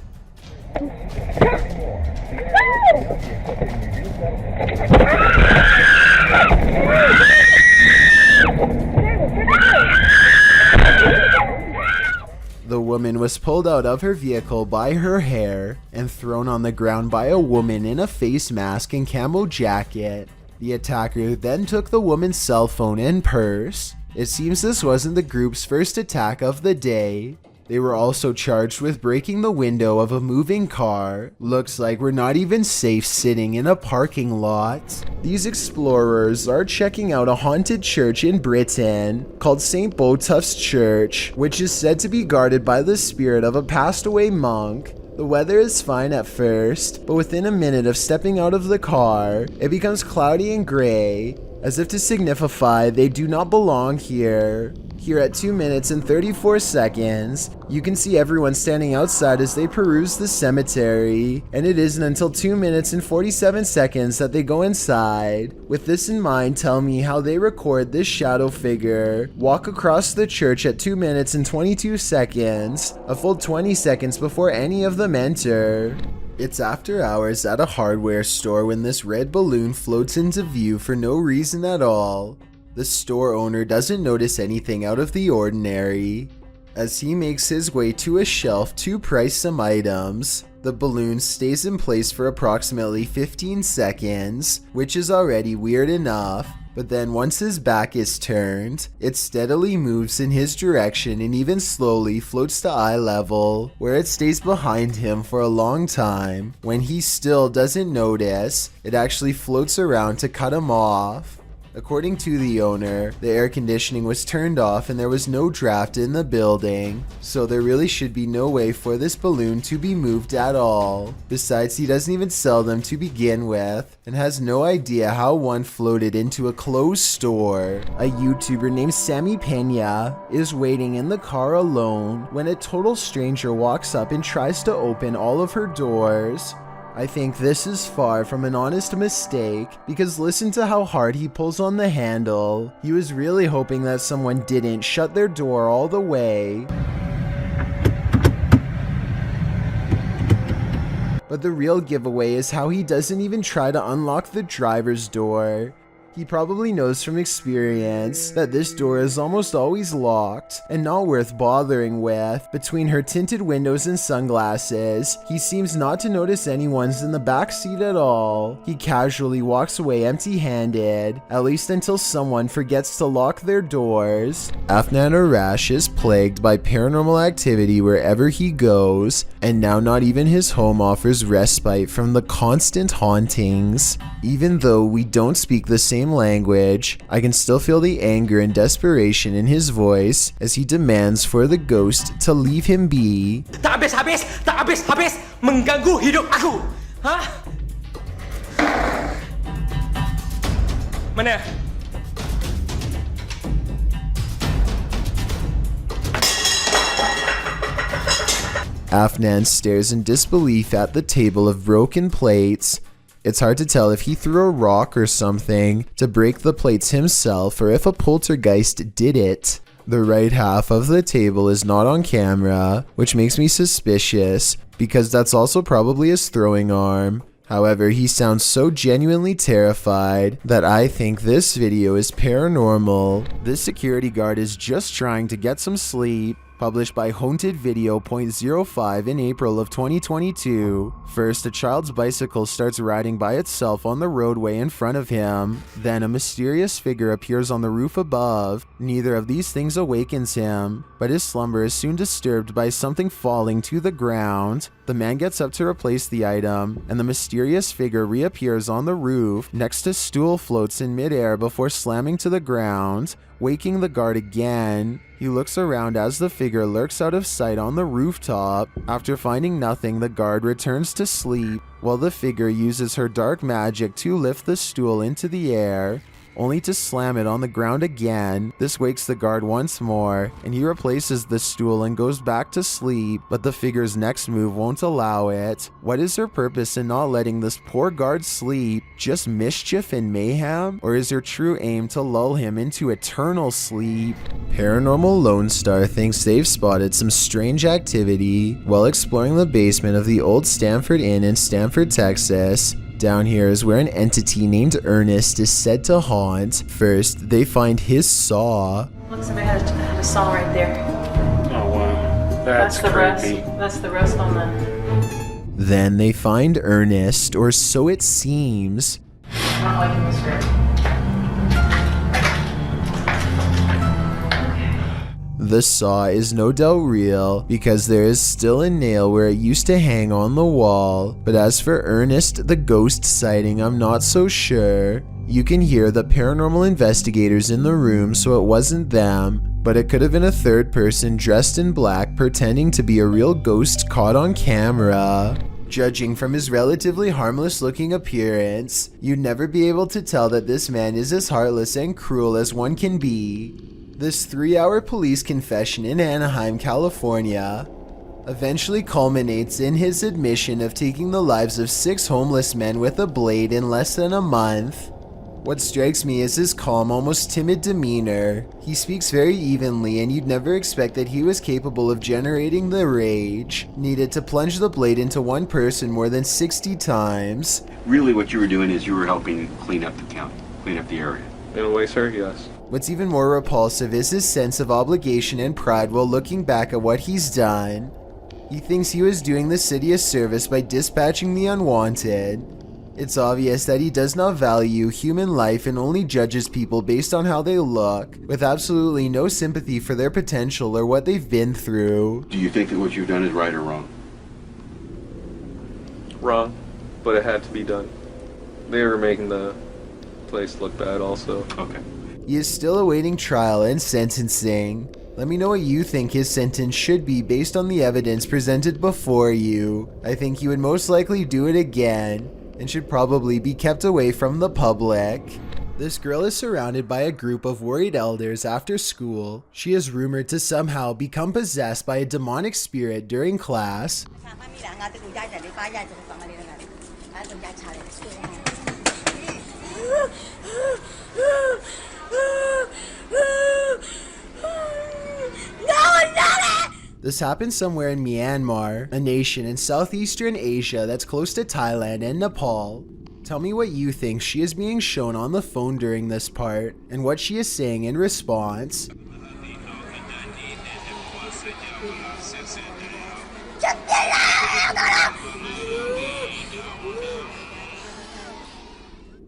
The woman was pulled out of her vehicle by her hair and thrown on the ground by a woman in a face mask and camo jacket. The attacker then took the woman's cell phone and purse. It seems this wasn't the group's first attack of the day. They were also charged with breaking the window of a moving car. Looks like we're not even safe sitting in a parking lot. These explorers are checking out a haunted church in Britain called St. Botolph's Church, which is said to be guarded by the spirit of a passed away monk. The weather is fine at first, but within a minute of stepping out of the car, it becomes cloudy and gray, as if to signify they do not belong here. Here at 2 minutes and 34 seconds, you can see everyone standing outside as they peruse the cemetery, and it isn't until 2 minutes and 47 seconds that they go inside. With this in mind, tell me how they record this shadow figure walk across the church at 2 minutes and 22 seconds, a full 20 seconds before any of them enter. It's after hours at a hardware store when this red balloon floats into view for no reason at all. The store owner doesn't notice anything out of the ordinary. As he makes his way to a shelf to price some items, the balloon stays in place for approximately 15 seconds, which is already weird enough, but then once his back is turned, it steadily moves in his direction and even slowly floats to eye level, where it stays behind him for a long time. When he still doesn't notice, it actually floats around to cut him off. According to the owner, the air conditioning was turned off and there was no draft in the building, so there really should be no way for this balloon to be moved at all. Besides, he doesn't even sell them to begin with, and has no idea how one floated into a closed store. A YouTuber named Sammy Pena is waiting in the car alone when a total stranger walks up and tries to open all of her doors. I think this is far from an honest mistake, because listen to how hard he pulls on the handle. He was really hoping that someone didn't shut their door all the way. But the real giveaway is how he doesn't even try to unlock the driver's door. He probably knows from experience that this door is almost always locked and not worth bothering with. Between her tinted windows and sunglasses, he seems not to notice anyone's in the back seat at all. He casually walks away empty-handed, at least until someone forgets to lock their doors. Afnan Arash is plagued by paranormal activity wherever he goes, and now not even his home offers respite from the constant hauntings. Even though we don't speak the same language, I can still feel the anger and desperation in his voice as he demands for the ghost to leave him be. Tak habis, mengganggu hidup aku. Hah? Mana? Afnan stares in disbelief at the table of broken plates. It's hard to tell if he threw a rock or something to break the plates himself or if a poltergeist did it. The right half of the table is not on camera, which makes me suspicious because that's also probably his throwing arm. However, he sounds so genuinely terrified that I think this video is paranormal. This security guard is just trying to get some sleep. Published by Haunted Video .05 in April of 2022. First, a child's bicycle starts riding by itself on the roadway in front of him. Then a mysterious figure appears on the roof above. Neither of these things awakens him, but his slumber is soon disturbed by something falling to the ground. The man gets up to replace the item, and the mysterious figure reappears on the roof. Next, a stool floats in midair before slamming to the ground. waking the guard again. He looks around as the figure lurks out of sight on the rooftop. After finding nothing, the guard returns to sleep, while the figure uses her dark magic to lift the stool into the air, only to slam it on the ground again. This wakes the guard once more, and he replaces the stool and goes back to sleep, but the figure's next move won't allow it. What is her purpose in not letting this poor guard sleep? Just mischief and mayhem? Or is her true aim to lull him into eternal sleep? Paranormal Lone Star thinks they've spotted some strange activity while exploring the basement of the old Stanford Inn in Stanford, Texas. Down here is where an entity named Ernest is said to haunt. First, they find his saw. Look, somebody had a saw right there. Oh wow, that's the creepy. rest. That's the rest on the... Then they find Ernest, or so it seems. I'm not liking this script. The saw is no doubt real because there is still a nail where it used to hang on the wall, but as for Ernest the ghost sighting, I'm not so sure. You can hear the paranormal investigators in the room, so it wasn't them, but it could have been a third person dressed in black pretending to be a real ghost caught on camera. Judging from his relatively harmless looking appearance, you'd never be able to tell that this man is as heartless and cruel as one can be. This 3-hour police confession in Anaheim, California, eventually culminates in his admission of taking the lives of 6 homeless men with a blade in less than a month. What strikes me is his calm, almost timid demeanor. He speaks very evenly, and you'd never expect that he was capable of generating the rage needed to plunge the blade into one person more than 60 times. Really what you were doing is you were helping clean up the county, clean up the area. In a way, sir, yes. What's even more repulsive is his sense of obligation and pride while looking back at what he's done. He thinks he was doing the city a service by dispatching the unwanted. It's obvious that he does not value human life and only judges people based on how they look, with absolutely no sympathy for their potential or what they've been through. Do you think that what you've done is right or wrong? Wrong, but it had to be done. They were making the place look bad also. Okay. He is still awaiting trial and sentencing. Let me know what you think his sentence should be based on the evidence presented before you. I think he would most likely do it again, and should probably be kept away from the public. This girl is surrounded by a group of worried elders after school. She is rumored to somehow become possessed by a demonic spirit during class. This happened somewhere in Myanmar, a nation in southeastern Asia that's close to Thailand and Nepal. Tell me what you think she is being shown on the phone during this part, and what she is saying in response.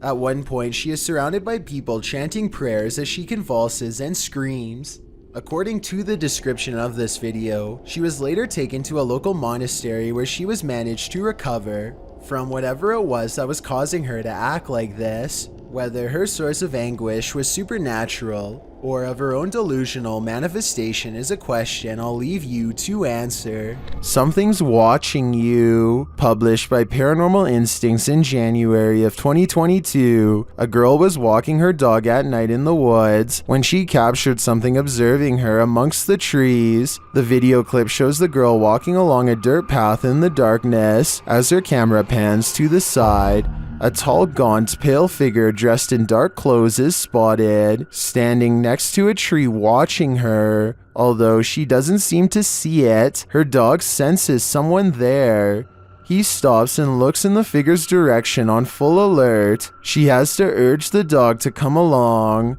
At one point, she is surrounded by people chanting prayers as she convulses and screams. According to the description of this video, she was later taken to a local monastery where she was managed to recover from whatever it was that was causing her to act like this. Whether her source of anguish was supernatural or of her own delusional manifestation is a question I'll leave you to answer. Something's Watching You, published by Paranormal Instincts in January of 2022. A girl was walking her dog at night in the woods when she captured something observing her amongst the trees. The video clip shows the girl walking along a dirt path in the darkness. As her camera pans to the side, a tall, gaunt, pale figure dressed in dark clothes is spotted, standing next to a tree watching her. Although she doesn't seem to see it, her dog senses someone there. He stops and looks in the figure's direction on full alert. She has to urge the dog to come along.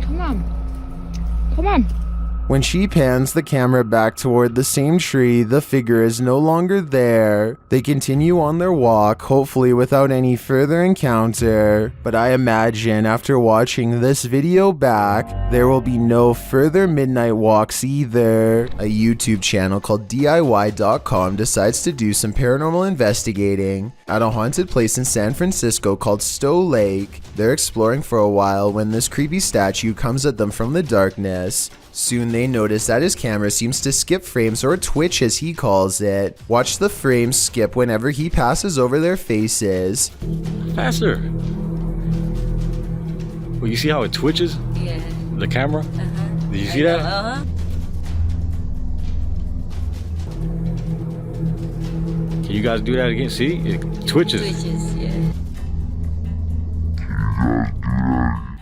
Come on. Come on. When When she pans the camera back toward the same tree, the figure is no longer there. They continue on their walk, hopefully without any further encounter. But I imagine after watching this video back, there will be no further midnight walks either. A YouTube channel called DIY.com decides to do some paranormal investigating at a haunted place in San Francisco called Stowe Lake. They're exploring for a while when this creepy statue comes at them from the darkness. Soon they notice that his camera seems to skip frames, or twitch as he calls it. Watch the frames skip whenever he passes over their faces. Faster. Well, you see how it twitches? Yeah. The camera? Did you see that? Can you guys do that again? See? It twitches. Twitches, yeah.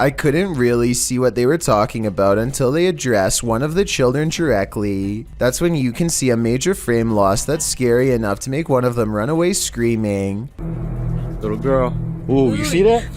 I couldn't really see what they were talking about until they addressed one of the children directly. That's when you can see a major frame loss that's scary enough to make one of them run away screaming. Little girl. Ooh, you see that?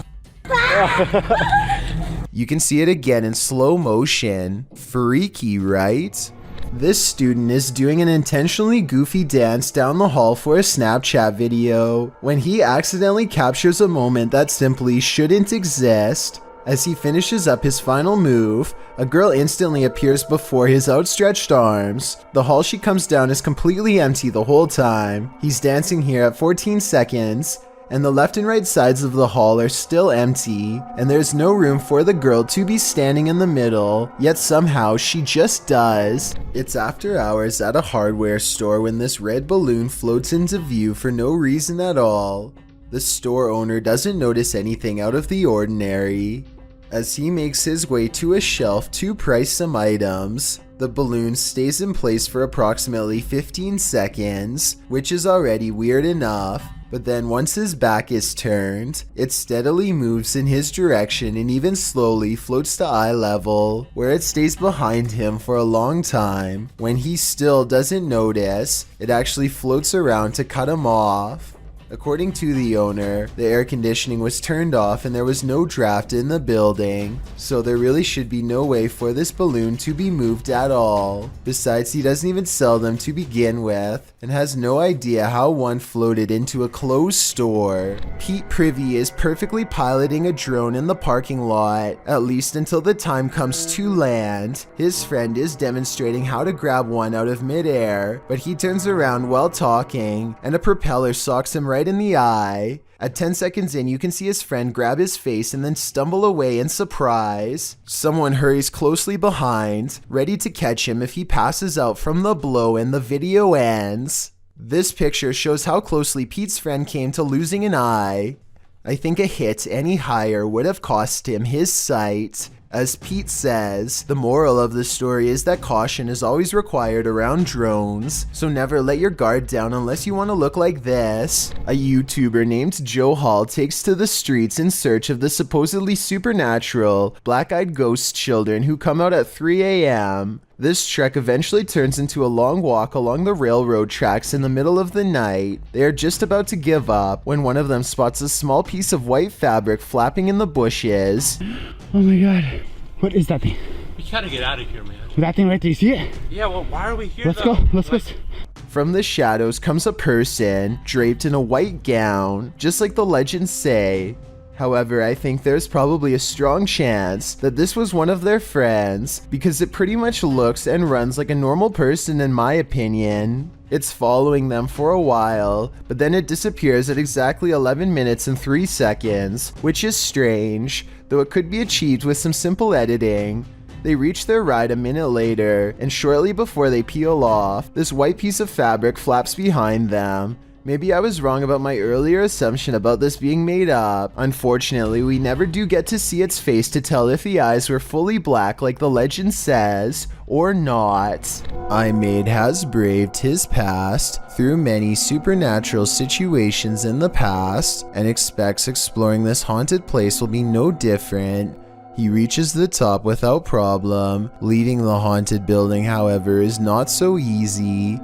You can see it again in slow motion. Freaky, right? This student is doing an intentionally goofy dance down the hall for a Snapchat video when he accidentally captures a moment that simply shouldn't exist. As he finishes up his final move, a girl instantly appears before his outstretched arms. The hall she comes down is completely empty the whole time. He's dancing here at 14 seconds, and the left and right sides of the hall are still empty, and there's no room for the girl to be standing in the middle, yet somehow she just does. It's after hours at a hardware store when this red balloon floats into view for no reason at all. The store owner doesn't notice anything out of the ordinary. As he makes his way to a shelf to price some items, the balloon stays in place for approximately 15 seconds, which is already weird enough. But then once his back is turned, it steadily moves in his direction and even slowly floats to eye level, where it stays behind him for a long time. When he still doesn't notice, it actually floats around to cut him off. According to the owner, the air conditioning was turned off and there was no draft in the building, so there really should be no way for this balloon to be moved at all. Besides, he doesn't even sell them to begin with, and has no idea how one floated into a closed store. Pete Privy is perfectly piloting a drone in the parking lot, at least until the time comes to land. His friend is demonstrating how to grab one out of midair, but he turns around while talking, and a propeller socks him right in the eye. At 10 seconds in, you can see his friend grab his face and then stumble away in surprise. Someone hurries closely behind, ready to catch him if he passes out from the blow, and the video ends. This picture shows how closely Pete's friend came to losing an eye. I think a hit any higher would have cost him his sight. As Pete says, the moral of the story is that caution is always required around drones, so never let your guard down unless you want to look like this. A YouTuber named Joe Hall takes to the streets in search of the supposedly supernatural, black-eyed ghost children who come out at 3 a.m. This trek eventually turns into a long walk along the railroad tracks in the middle of the night. They are just about to give up when one of them spots a small piece of white fabric flapping in the bushes. Oh my god. What is that thing? We gotta get out of here, man. That thing right there, you see it? Yeah, well, why are we here? Let's go. Let's go. From the shadows comes a person draped in a white gown, just like the legends say. However, I think there's probably a strong chance that this was one of their friends, because it pretty much looks and runs like a normal person in my opinion. It's following them for a while, but then it disappears at exactly 11 minutes and 3 seconds, which is strange, though it could be achieved with some simple editing. They reach their ride a minute later, and shortly before they peel off, this white piece of fabric flaps behind them. Maybe I was wrong about my earlier assumption about this being made up. Unfortunately, we never do get to see its face to tell if the eyes were fully black like the legend says, or not. iMade has braved his past through many supernatural situations in the past, and expects exploring this haunted place will be no different. He reaches the top without problem. Leaving the haunted building, however, is not so easy.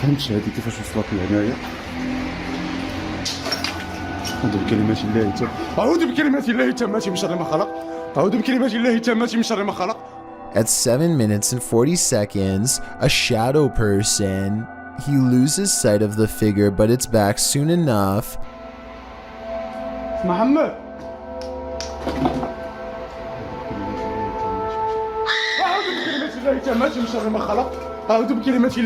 فهمتش هذه كيفاش وصلت لهنايا. أعوذ بكلمات الله أعوذ بكلمات الله التامات من شر ما خلق. أعوذ بكلمات الله التامات من شر ما خلق. At 7 minutes and 40 seconds, a shadow person. He loses sight of the figure, but it's back soon enough. محمد أعوذ بكلمات الله التامات من شر ما خلق أعوذ بكلمات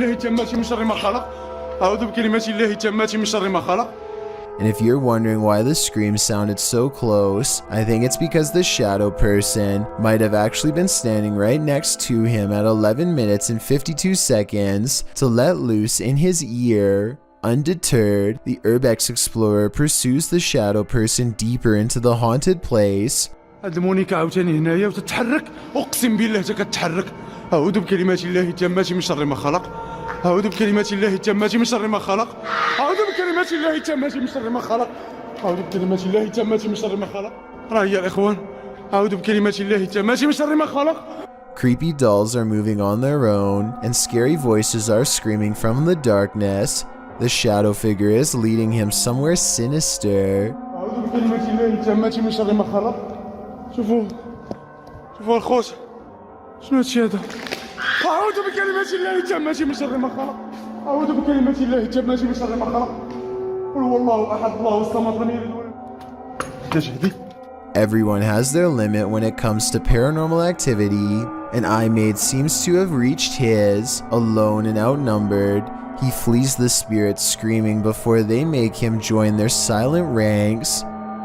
الله التامات من شر ما خلق. And if you're wondering why the scream sounded so close, I think it's because the shadow person might have actually been standing right next to him at 11 minutes and 52 seconds to let loose in his ear. Undeterred, the Urbex explorer pursues the shadow person deeper into the haunted place. هاد المونيكا عاوتاني هنايا وتتحرك أقسم بالله تتحرك أعوذ بكلمات الله التامات من شر ما خلق أعوذ بكلمات الله التامات من شر ما خلق أعوذ بكلمات الله التامات من شر ما خلق أعوذ بكلمات الله التامات من شر ما خلق راه هي الإخوان أعوذ بكلمات الله التامات من شر ما خلق. Creepy dolls are moving on their own, and scary voices are screaming from the darkness. The shadow figure is leading him somewhere sinister. أعوذ بكلمات الله التامات من شر ما خلق. شوفوا الخوت شنو هادشي هذا. أعوذ بكلمات الله التامات من شر ما خلق أعوذ بكلمات الله التامات من شر ما خلق قل هو الله أحد الله الصمد لم يلد ولم. Everyone has their limit when it comes to paranormal activity, and iMaid seems to have reached his. Alone and outnumbered, he flees the spirits screaming before they make him join their silent ranks.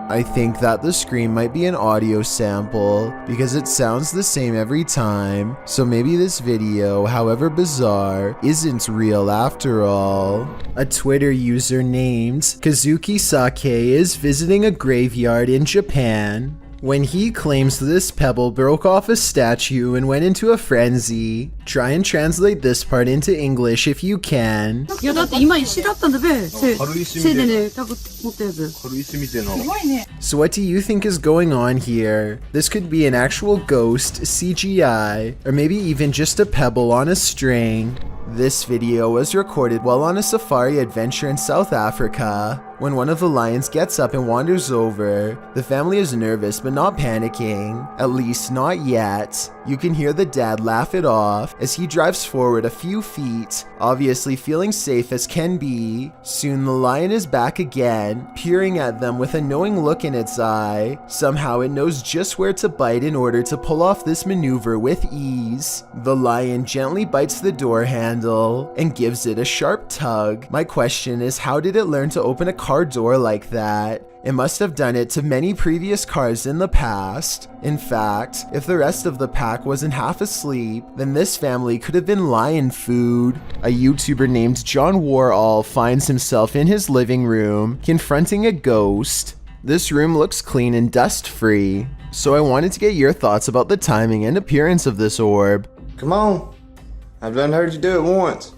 I think that the scream might be an audio sample because it sounds the same every time, so maybe this video, however bizarre, isn't real after all. A Twitter user named Kazuki Sake is visiting a graveyard in Japan when he claims this pebble broke off a statue and went into a frenzy. Try and translate this part into English if you can. 야, 나 이마에 실었던데 왜? 세대네 타고 못해서. So what do you think is going on here? This could be an actual ghost, CGI, or maybe even just a pebble on a string. This video was recorded while on a safari adventure in South Africa. When one of the lions gets up and wanders over, the family is nervous but not panicking, at least not yet. You can hear the dad laugh it off as he drives forward a few feet, obviously feeling safe as can be. Soon the lion is back again, peering at them with a knowing look in its eye. Somehow it knows just where to bite in order to pull off this maneuver with ease. The lion gently bites the door handle and gives it a sharp tug. My question is, how did it learn to open a car door like that? It must have done it to many previous cars in the past. In fact, if the rest of the pack wasn't half asleep, then this family could have been lion food. A YouTuber named John Warall finds himself in his living room, confronting a ghost. This room looks clean and dust-free, so I wanted to get your thoughts about the timing and appearance of this orb. Come on, I've done heard you do it once.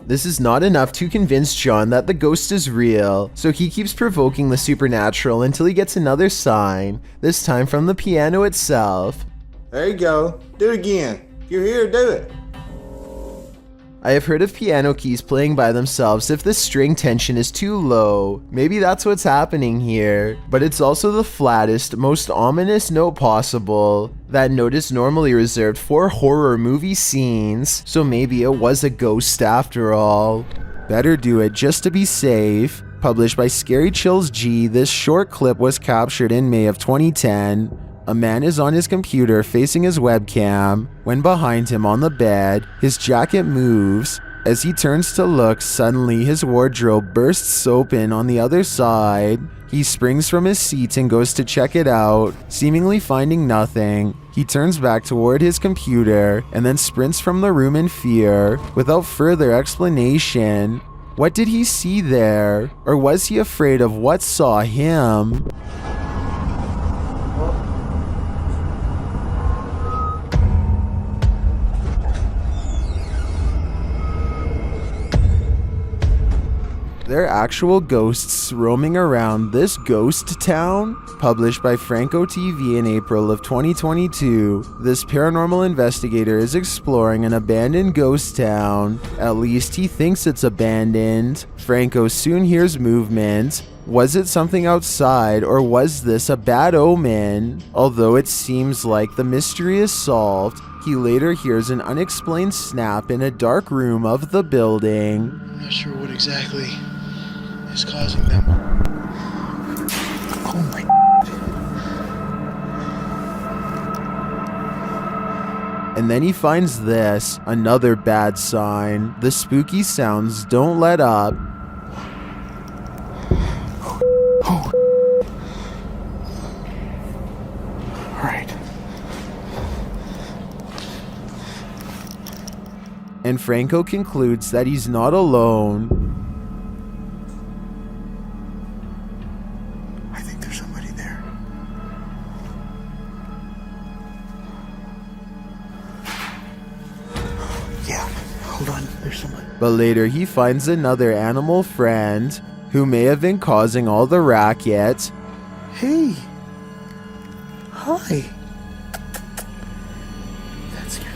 This is not enough to convince John that the ghost is real, so he keeps provoking the supernatural until he gets another sign, this time from the piano itself. There you go. Do it again. If you're here, do it. I have heard of piano keys playing by themselves if the string tension is too low. Maybe that's what's happening here. But it's also the flattest, most ominous note possible. That note is normally reserved for horror movie scenes, so maybe it was a ghost after all. Better do it just to be safe. Published by Scary Chills G, this short clip was captured in May of 2010. A man is on his computer facing his webcam, when behind him on the bed, his jacket moves. As he turns to look, suddenly his wardrobe bursts open on the other side. He springs from his seat and goes to check it out, seemingly finding nothing. He turns back toward his computer and then sprints from the room in fear, without further explanation. What did he see there? Or was he afraid of what saw him? There are actual ghosts roaming around this ghost town. Published by Franco TV in April of 2022, this paranormal investigator is exploring an abandoned ghost town. At least he thinks it's abandoned. Franco soon hears movement. Was it something outside, or was this a bad omen? Although it seems like the mystery is solved, he later hears an unexplained snap in a dark room of the building. I'm not sure what exactly is causing them. Oh my. And then he finds this, another bad sign. The spooky sounds don't let up. Oh. Alright. And Franco concludes that he's not alone. I think there's somebody there. Yeah, hold on, there's somebody. But later he finds another animal friend who may have been causing all the racket. Hey. Hi. That's good.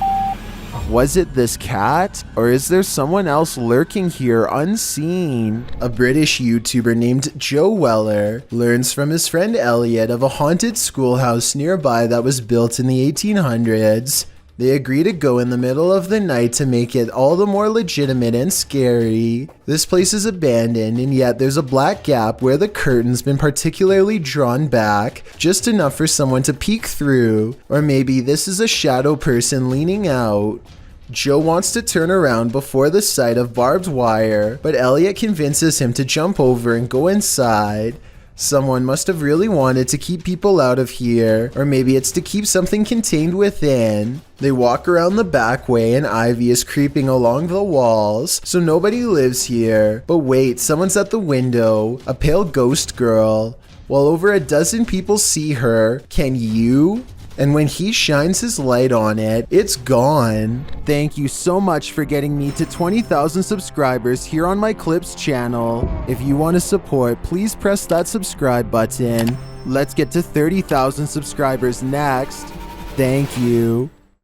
Was it this cat? Or is there someone else lurking here unseen? A British YouTuber named Joe Weller learns from his friend Elliot of a haunted schoolhouse nearby that was built in the 1800s. They agree to go in the middle of the night to make it all the more legitimate and scary. This place is abandoned, and yet there's a black gap where the curtain's been particularly drawn back, just enough for someone to peek through. Or maybe this is a shadow person leaning out. Joe wants to turn around before the sight of barbed wire, but Elliot convinces him to jump over and go inside. Someone must have really wanted to keep people out of here, or maybe it's to keep something contained within. They walk around the back way and ivy is creeping along the walls, so nobody lives here. But wait, someone's at the window, a pale ghost girl. While over a dozen people see her, can you? And when he shines his light on it, it's gone. Thank you so much for getting me to 20,000 subscribers here on my Clips channel. If you want to support, please press that subscribe button. Let's get to 30,000 subscribers next. Thank you.